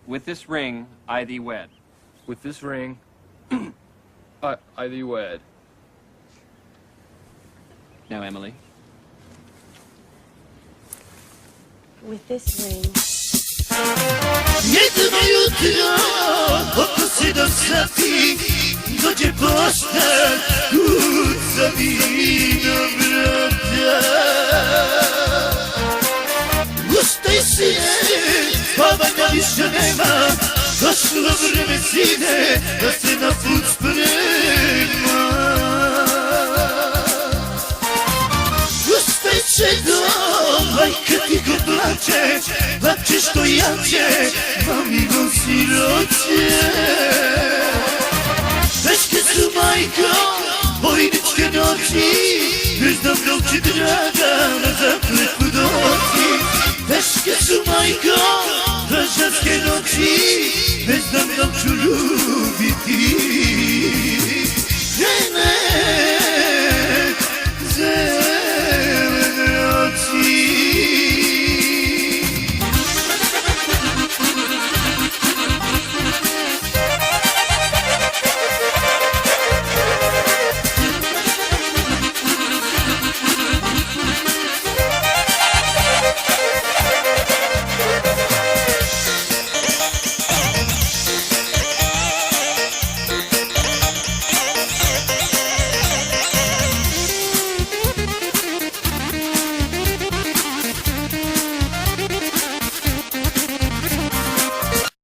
With this ring, I thee wed. With this ring, I thee wed. Now, Emily. With this ring, Jedno jutro oko se dosadi, dođe poštar, kuca mi do vrata. Ustaj sine, spavanja više nema, došlo vreme sine, da se na put sprema. Ustaj čedo, majka ti go plače, plače što jače, mamigo siroće. Teške su majko, vojničke noći, ne znam da li će draga na zakletvu doći. Teške su majko, građanske noći, ne znam da li ću ljubiti.